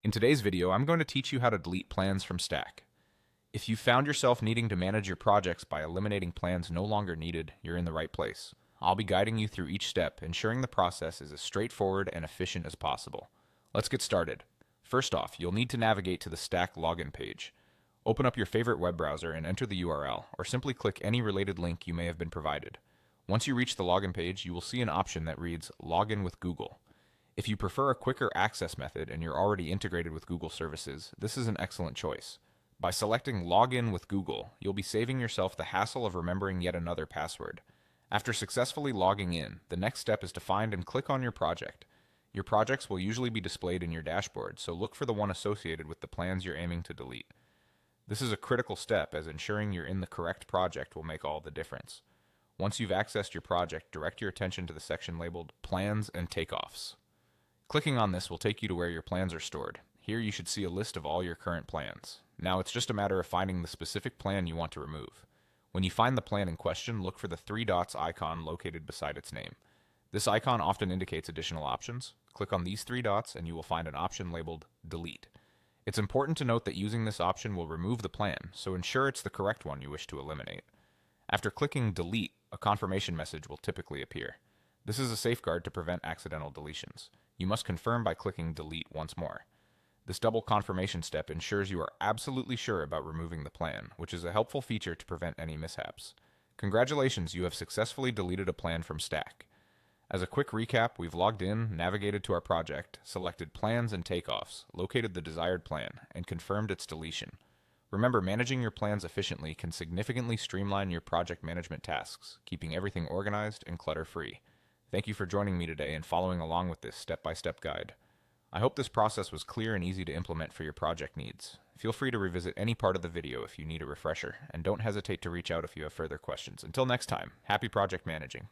In today's video, I'm going to teach you how to delete plans from Stack. If you found yourself needing to manage your projects by eliminating plans no longer needed, you're in the right place. I'll be guiding you through each step, ensuring the process is as straightforward and efficient as possible. Let's get started. First off, you'll need to navigate to the Stack login page. Open up your favorite web browser and enter the URL, or simply click any related link you may have been provided. Once you reach the login page, you will see an option that reads Login with Google. If you prefer a quicker access method and you're already integrated with Google services, this is an excellent choice. By selecting Login with Google, you'll be saving yourself the hassle of remembering yet another password. After successfully logging in, the next step is to find and click on your project. Your projects will usually be displayed in your dashboard, so look for the one associated with the plans you're aiming to delete. This is a critical step, as ensuring you're in the correct project will make all the difference. Once you've accessed your project, direct your attention to the section labeled Plans and Takeoffs. Clicking on this will take you to where your plans are stored. Here you should see a list of all your current plans. Now it's just a matter of finding the specific plan you want to remove. When you find the plan in question, look for the three dots icon located beside its name. This icon often indicates additional options. Click on these three dots and you will find an option labeled Delete. It's important to note that using this option will remove the plan, so ensure it's the correct one you wish to eliminate. After clicking Delete, a confirmation message will typically appear. This is a safeguard to prevent accidental deletions. You must confirm by clicking Delete once more. This double confirmation step ensures you are absolutely sure about removing the plan, which is a helpful feature to prevent any mishaps. Congratulations, you have successfully deleted a plan from Stack. As a quick recap, we've logged in, navigated to our project, selected Plans and Takeoffs, located the desired plan, and confirmed its deletion. Remember, managing your plans efficiently can significantly streamline your project management tasks, keeping everything organized and clutter-free. Thank you for joining me today and following along with this step-by-step guide. I hope this process was clear and easy to implement for your project needs. Feel free to revisit any part of the video if you need a refresher, and don't hesitate to reach out if you have further questions. Until next time, happy project managing.